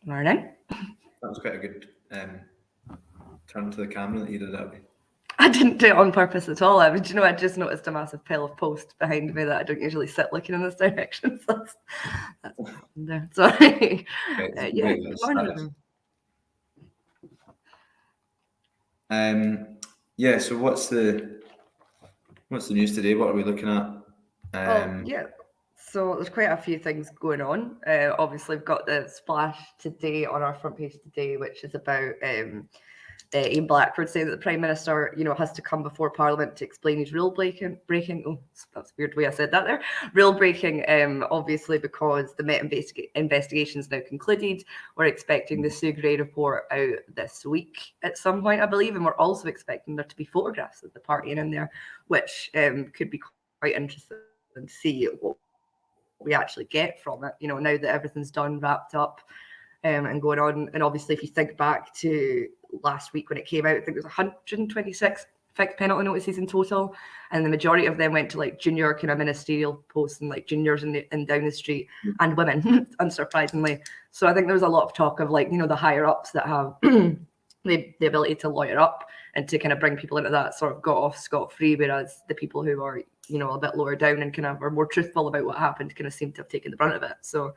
Morning. That was quite a good turn to the camera that you did that way. I didn't do it on purpose at all. I just noticed a massive pile of post behind me that I don't usually sit looking in this direction. So that's what happened there. Sorry. Great, Good morning, everyone. So what's the news today? What are we looking at? So there's quite a few things going on. Obviously, we've got the splash today on our front page today, which is about Ian Blackford saying that the Prime Minister, has to come before Parliament to explain his rule breaking. Oh, that's a weird way I said that there. Rule breaking, obviously, because the Met investigation is now concluded. We're expecting the Sugray report out this week at some point, I believe, and we're also expecting there to be photographs of the partying in there, which could be quite interesting to see what we actually get from it, now that everything's done, wrapped up, and going on. And obviously, if you think back to last week when it came out, I think there was 126 fixed penalty notices in total, and the majority of them went to like junior kind of ministerial posts and like juniors in down the street and women, unsurprisingly. So I think there was a lot of talk of like, the higher ups that have the ability to lawyer up and to kind of bring people into that sort of got off scot-free, whereas the people who are, a bit lower down and kind of are more truthful about what happened kind of seem to have taken the brunt of it. So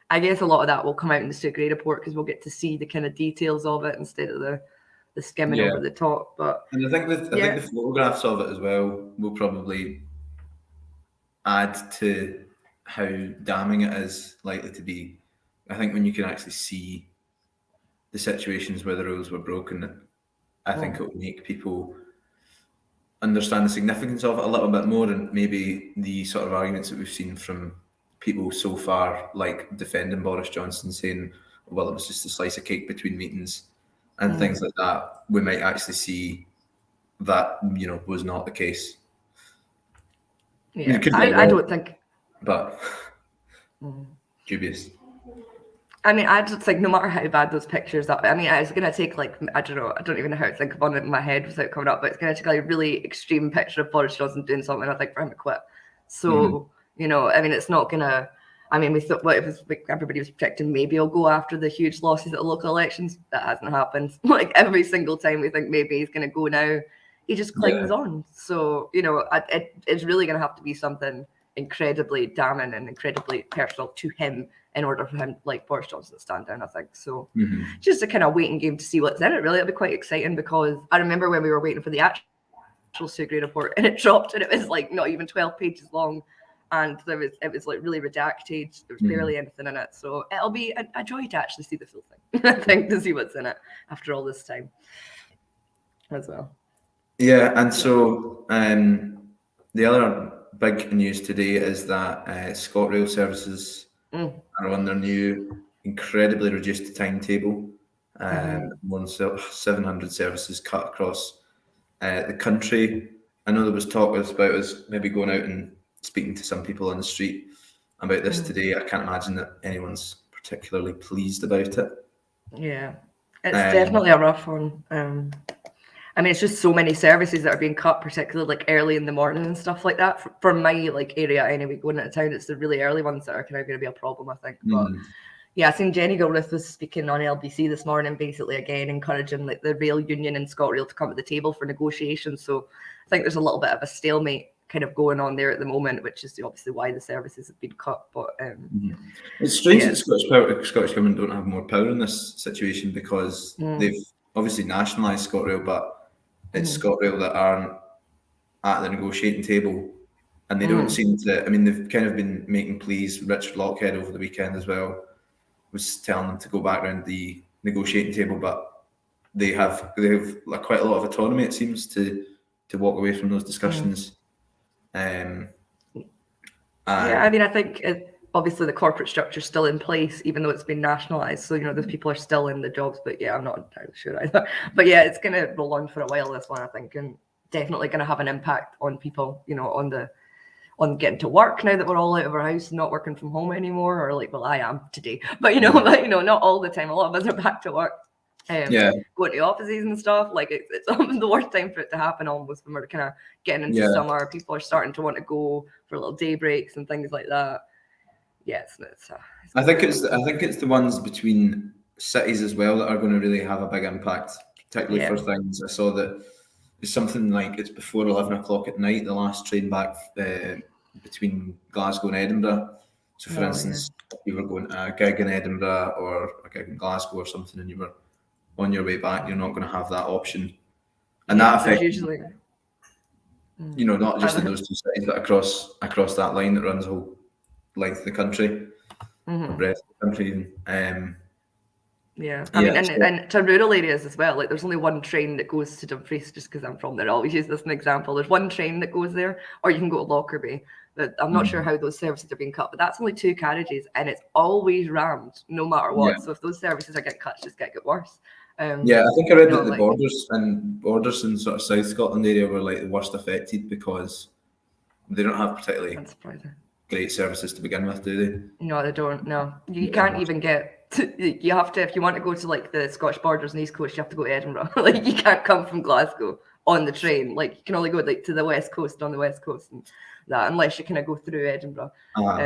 I guess a lot of that will come out in the Sugray report because we'll get to see the kind of details of it instead of the skimming over the top. And I think the photographs of it as well will probably add to how damning it is likely to be. I think when you can actually see the situations where the rules were broken, I think it will make people understand the significance of it a little bit more, and maybe the sort of arguments that we've seen from people so far, like defending Boris Johnson, saying, well, it was just a slice of cake between meetings and things like that, we might actually see that, was not the case. Yeah, I don't think... But dubious. I mean, I just think no matter how bad those pictures are, I mean, it's going to take like, I don't even know how to think of one in my head without coming up, but it's going to take like a really extreme picture of Boris Johnson doing something, I think, for him to quit. So, I mean, it's not going to, I mean, we thought, what if everybody was predicting maybe he'll go after the huge losses at the local elections? That hasn't happened. Like every single time we think maybe he's going to go now, he just clings on. So, it's really going to have to be something incredibly damning and incredibly personal to him in order for him, like Boris Johnson, to stand down, I think. So just a kind of waiting game to see what's in it, really. It'll be quite exciting because I remember when we were waiting for the actual Sugray report and it dropped and it was like not even 12 pages long and it was like really redacted. There was barely anything in it. So it'll be a joy to actually see the full thing, I think, to see what's in it after all this time as well. Yeah, and so the other big news today is that ScotRail services are on their new incredibly reduced timetable. More than 700 services cut across the country. I know there was talk about us maybe going out and speaking to some people on the street about this today. I can't imagine that anyone's particularly pleased about it. Yeah, it's definitely a rough one. I mean, it's just so many services that are being cut, particularly like early in the morning and stuff like that. For my like area anyway, going into town, it's the really early ones that are kind of going to be a problem, I think. But yeah, I seen Jenny Gilruth was speaking on LBC this morning, basically again encouraging like the rail union and ScotRail to come to the table for negotiations. So I think there's a little bit of a stalemate kind of going on there at the moment, which is obviously why the services have been cut. But it's strange that Scottish Government don't have more power in this situation because they've obviously nationalised ScotRail, but it's ScotRail that aren't at the negotiating table, and they don't seem to. I mean, they've kind of been making pleas. Richard Lockhead over the weekend as well was telling them to go back around the negotiating table, but they have like quite a lot of autonomy, it seems, to walk away from those discussions. I mean, I think obviously the corporate structure is still in place, even though it's been nationalised. So, those people are still in the jobs, but yeah, I'm not entirely sure either. But yeah, it's going to roll on for a while, this one, I think, and definitely going to have an impact on people, on getting to work now that we're all out of our house and not working from home anymore, or like, well, I am today, but not all the time. A lot of us are back to work. Going to offices and stuff, like it's the worst time for it to happen almost when we're kind of getting into summer. People are starting to want to go for little day breaks and things like that. Yes, I think it's the ones between cities as well that are going to really have a big impact, particularly for things. I saw that it's something like it's before 11 o'clock at night, the last train back between Glasgow and Edinburgh. So, for instance, if you were going to a gig in Edinburgh or a gig in Glasgow or something, and you were on your way back, you're not going to have that option. And that affects usually, not just in those two cities, but across that line that runs the whole length of the country, or breadth of the country. Yeah, I mean, and to rural areas as well. Like, there's only one train that goes to Dumfries, just because I'm from there. I always use this as an example. There's one train that goes there, or you can go to Lockerbie. I'm not sure how those services are being cut, but that's only 2 carriages, and it's always rammed, no matter what. So if those services are getting cut, it's just get worse. I think I read that the borders in sort of South Scotland area were like the worst affected because they don't have particularly great services to begin with, do they? No, they don't. No, you can't even get. You have to, if you want to go to like the Scottish borders and East Coast, you have to go to Edinburgh. Like, you can't come from Glasgow on the train. Like, you can only go like to the West Coast on the West Coast and that, unless you kind of go through Edinburgh. But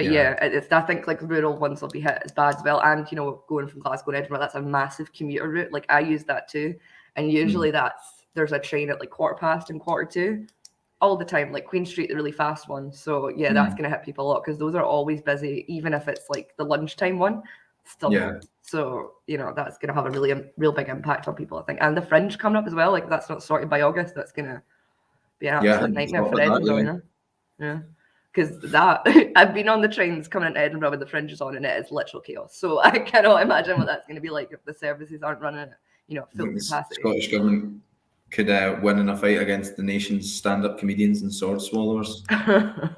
I think like rural ones will be hit as bad as well. And going from Glasgow to Edinburgh, that's a massive commuter route. Like, I use that too, and usually there's a train at like 2:15 and 1:45 all the time, like Queen Street, the really fast one. So that's gonna hit people a lot because those are always busy, even if it's like the lunchtime one. Still, so that's gonna have a real big impact on people, I think. And the Fringe coming up as well. Like, that's not sorted by August. That's gonna be an absolute nightmare for Edinburgh. Because I've been on the trains coming into Edinburgh with the Fringes on, and it is literal chaos. So I cannot imagine what that's going to be like if the services aren't running at full capacity. The Scottish government could win in a fight against the nation's stand-up comedians and sword swallowers. I'd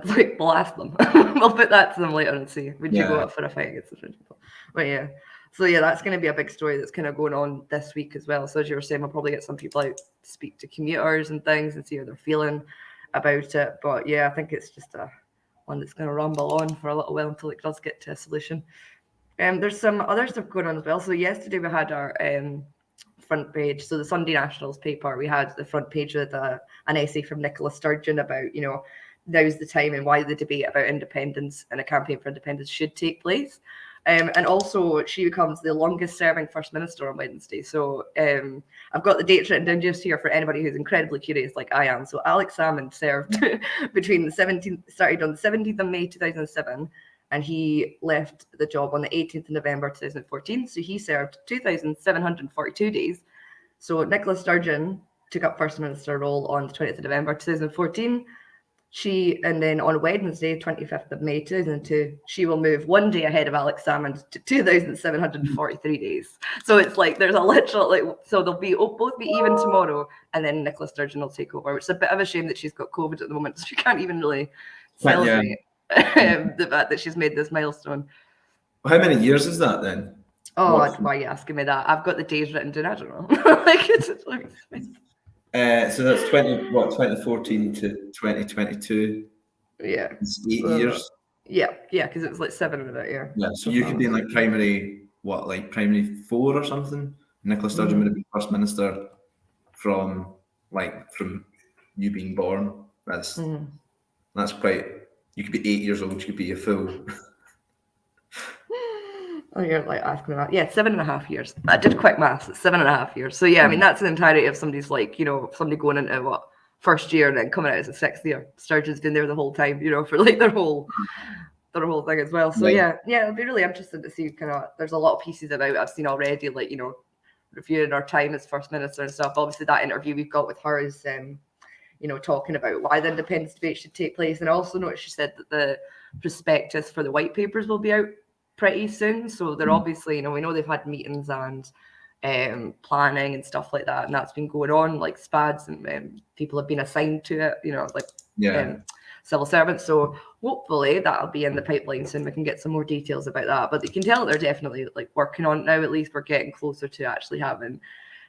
like blast them. We'll put that to them later and see. Would you go up for a fight against the Fringe people? But so that's going to be a big story that's kind of going on this week as well. So as you were saying, we'll probably get some people out to speak to commuters and things and see how they're feeling about it. But I think it's just one that's going to rumble on for a little while until it does get to a solution. There's some other stuff going on as well. So yesterday we had our front page. So the Sunday Nationals paper, we had the front page with an essay from Nicola Sturgeon about now's the time and why the debate about independence and a campaign for independence should take place. And also, she becomes the longest serving First Minister on Wednesday. So I've got the dates written down just here for anybody who's incredibly curious like I am. So Alex Salmond served started on the 17th of May 2007, and he left the job on the 18th of November 2014. So he served 2,742 days. So Nicola Sturgeon took up First Minister role on the 20th of November 2014. And then on Wednesday, 25th of May 2002, she will move one day ahead of Alex Salmond to 2,743 days. So it's like there's a literal, so they'll both be even tomorrow, and then Nicola Sturgeon will take over, which is a bit of a shame that she's got COVID at the moment, so she can't even really celebrate the fact that she's made this milestone. How many years is that then? Oh, why are you asking me that? I've got the days written down. I don't know. So that's 2014 to 2022. Yeah. It's 8 years. Yeah, because it was like 7 of that year. Yeah, so you could be in like primary 4 or something. Nicola Sturgeon would have been First Minister from you being born. That's quite. You could be 8 years old. You could be a full. Oh, you're like asking me that. Yeah, 7.5 years. I did quick maths. It's 7.5 years. So I mean that's the entirety of somebody's somebody going into first year and then coming out as a 6th year. Sturgeon's been there the whole time, for like their whole thing as well. So it'll be really interesting to see there's a lot of pieces about I've seen already, reviewing our time as First Minister and stuff. Obviously that interview we've got with her is talking about why the independence debate should take place. And also notice she said that the prospectus for the white papers will be out pretty soon. So they're obviously, we know they've had meetings and planning and stuff like that, and that's been going on, like SPADs, and people have been assigned to it, civil servants. So hopefully that'll be in the pipeline soon. We can get some more details about that. But you can tell they're definitely working on it now. At least we're getting closer to actually having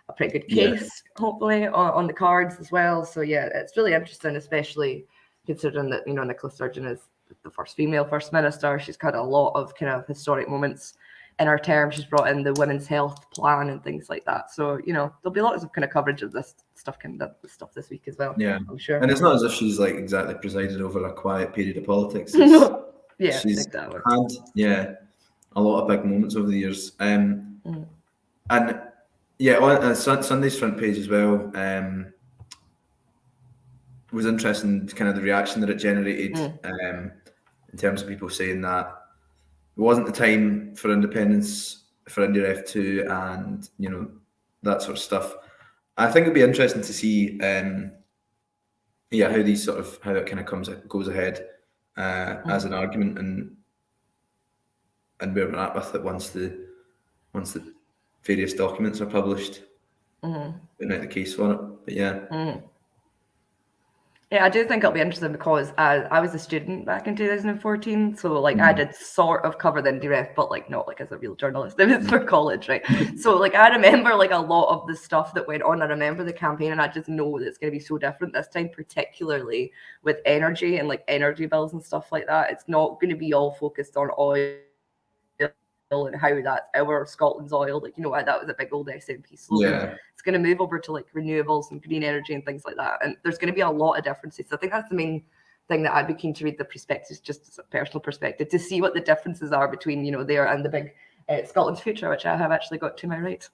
a pretty good case, hopefully, on the cards as well. So it's really interesting, especially considering that Nicola Sturgeon is the first female First Minister. She's had a lot of kind of historic moments in her term. She's brought in the women's health plan and things like that. So there'll be lots of kind of coverage of this stuff this week as well. Yeah, I'm sure. And it's not as if she's exactly presided over a quiet period of politics. She's exactly. a lot of big moments over the years. And yeah, on Sunday's front page as well, was interesting, kind of the reaction that it generated, in terms of people saying that it wasn't the time for independence for IndyRef2 and, you know, that sort of stuff. I think it'd be interesting to see, yeah, how it kind of goes ahead as an argument, and where we're at with it once the various documents are published, putting out the case for it. But yeah. Yeah, I do think it'll be interesting because I was a student back in 2014, so like I did sort of cover the IndyRef, but like not like as a real journalist. It was for college, right? So like I remember like a lot of the stuff that went on. I remember the campaign, and I just know that it's going to be so different this time, particularly with energy and like energy bills and stuff like that. It's not going to be all focused on oil and how that's our Scotland's oil, like, you know, that was a big old SNP slogan. Yeah. It's going to move over to like renewables and green energy and things like that, and there's going to be a lot of differences. So I think that's the main thing that I'd be keen to read the prospectus, just as a personal perspective, to see what the differences are between, you know, there and the big Scotland's Future, which I have actually got to my right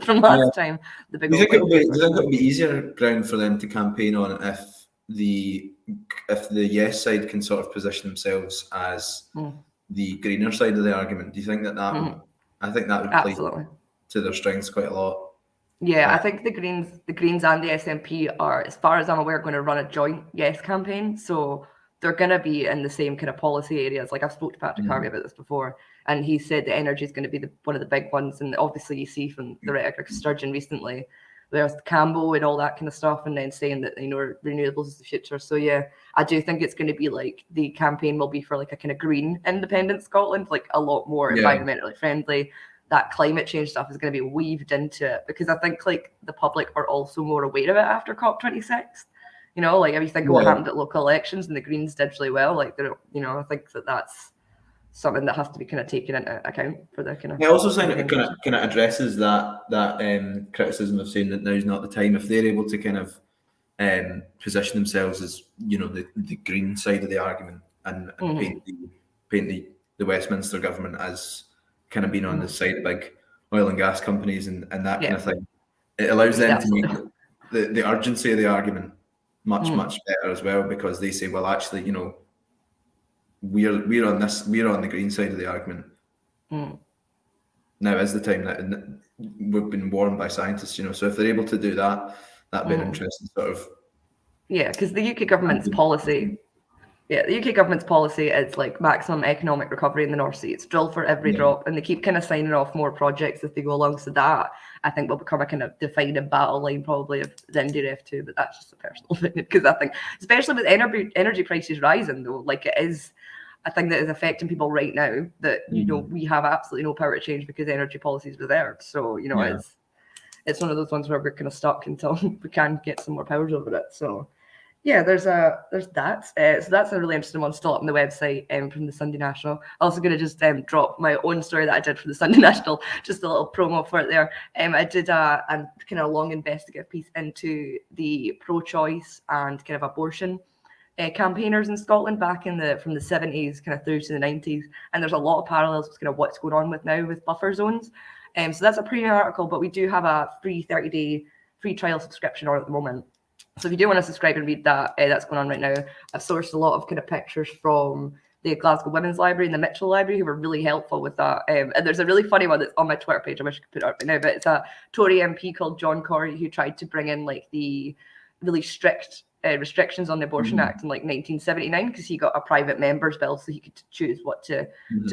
from last time. The big. Do you think it'll be easier ground for them to campaign on if the yes side can sort of position themselves as the greener side of the argument? Do you think that would, I think that would play to their strengths quite a lot. Yeah, I think the Greens and the SNP are, as far as I'm aware, going to run a joint yes campaign. So they're going to be in the same kind of policy areas. Like I've spoke to Patrick Harvey about this before, and he said that energy is going to be one of the big ones. And obviously you see from the rhetoric of Sturgeon recently, there's Cambo and all that kind of stuff, and then saying that, you know, renewables is the future. So yeah, I do think it's going to be like the campaign will be for like a kind of green independent Scotland, like a lot more environmentally friendly. That climate change stuff is going to be weaved into it, because I think like the public are also more aware of it after COP26. You know, like if you think of what happened at local elections and the Greens did really well, like they're, you know, I think that's something that has to be kind of taken into account for the kind of. I also think it kind of addresses that criticism of saying that now's not the time. If they're able to kind of position themselves as, you know, the green side of the argument, and paint the Westminster government as kind of being on the side of big oil and gas companies and that kind of thing, it allows them to make the urgency of the argument much better as well, because they say, well, actually, you know, we're on the green side of the argument. Now is the time that we've been warned by scientists, you know. So if they're able to do that, that'd be an interesting sort of. Yeah, because the UK government's policy. Yeah, the UK government's policy is like maximum economic recovery in the North Sea. It's drill for every drop, and they keep kind of signing off more projects as they go along. So that, I think, will become a kind of defining battle line probably of the IndyRef2. But that's just a personal opinion, because I think, especially with energy prices rising, though, like it is a thing that is affecting people right now, that, you know, we have absolutely no power to change because energy policy is reserved. So, you know, it's one of those ones where we're kind of stuck until we can get some more powers over it. So yeah, there's that. So that's a really interesting one still up on the website from the Sunday National. I'm also going to just drop my own story that I did for the Sunday National, just a little promo for it there. I did a kind of long investigative piece into the pro-choice and kind of abortion campaigners in Scotland back from the 70s kind of through to the 90s, and there's a lot of parallels with kind of what's going on with now with buffer zones. So that's a premium article, but we do have a free 30-day free trial subscription on at the moment. So if you do want to subscribe and read that, that's going on right now. I've sourced a lot of kind of pictures from the Glasgow Women's Library and the Mitchell Library, who were really helpful with that. And there's a really funny one that's on my Twitter page. I wish I could put it up right now, but it's a Tory MP called John Corrie who tried to bring in like the really strict restrictions on the Abortion Act in like 1979, because he got a private member's bill so he could choose what to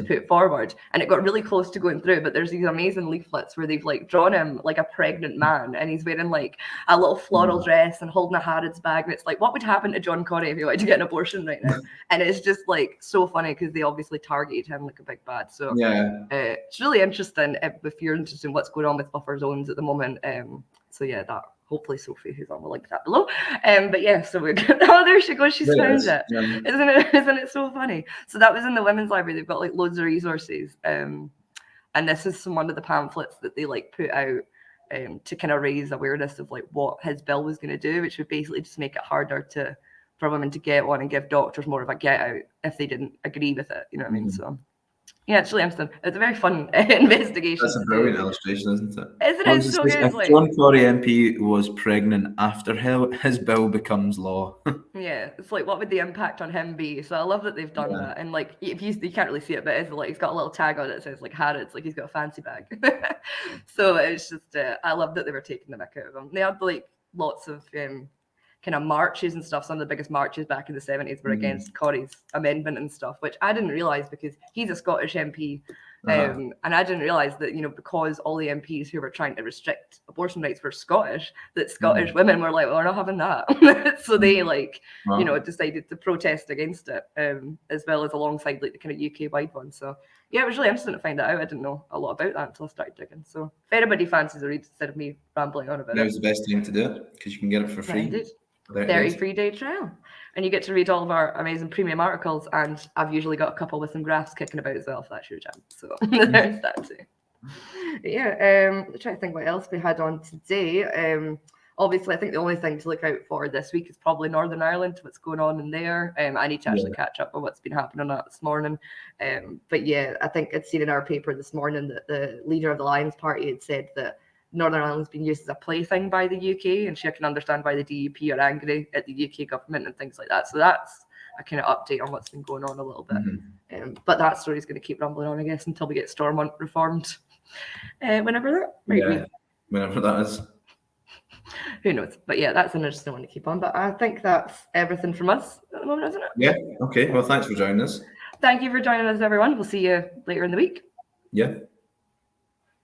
put forward, and it got really close to going through. But there's these amazing leaflets where they've like drawn him like a pregnant man, and he's wearing like a little floral dress and holding a Harrods bag, and it's like, what would happen to John Corrie if he wanted to get an abortion right now? And it's just like so funny because they obviously targeted him like a big bad. So it's really interesting if you're interested in what's going on with buffer zones at the moment. So yeah, that. Hopefully Sophie, who's on, will link that below. But yeah, so we're good. Oh, there she goes. She's found it. Isn't it so funny? So that was in the Women's Library. They've got like loads of resources. And this is one of the pamphlets that they like put out to kind of raise awareness of like what his bill was going to do, which would basically just make it harder for women to get one and give doctors more of a get out if they didn't agree with it. You know what I mean? So Yeah, it's really interesting. It's a very fun investigation. That's a brilliant illustration, isn't it? Isn't What it was it so say? good? If John Corrie MP was pregnant after his bill becomes law. Yeah, it's like, what would the impact on him be? So I love that they've done that. And like, if you can't really see it, but it's like he's got a little tag on it that says like Harrods, like he's got a fancy bag. So it's just, I love that they were taking the mick out of him. They had like lots of kind of marches and stuff. Some of the biggest marches back in the 70s were against Corrie's amendment and stuff, which I didn't realise because he's a Scottish MP. And I didn't realise that, because all the MPs who were trying to restrict abortion rights were Scottish, that Scottish women were like, well, we're not having that. So they decided to protest against it, as well as alongside like the kind of UK-wide one. So yeah, it was really interesting to find that out. I didn't know a lot about that until I started digging. So if anybody fancies a read instead of me rambling on about it. Now's the best time to do it because you can get it for free. Indeed. 30 free day trial, and you get to read all of our amazing premium articles, and I've usually got a couple with some graphs kicking about as well if that's your jam, so there's that too. Yeah, I'm trying to think what else we had on today. Obviously I think the only thing to look out for this week is probably Northern Ireland, what's going on in there. I need to actually catch up on what's been happening on that this morning, but yeah, I think I'd seen in our paper this morning that the leader of the Lions Party had said that Northern Ireland's been used as a plaything by the UK, and she can understand why the DUP are angry at the UK government and things like that. So that's a kind of update on what's been going on a little bit. But that story's going to keep rumbling on, I guess, until we get Stormont reformed. Whenever that is. Who knows? But yeah, that's an interesting one to keep on. But I think that's everything from us at the moment, isn't it? Yeah. Okay. Well, thanks for joining us. Thank you for joining us, everyone. We'll see you later in the week. Yeah.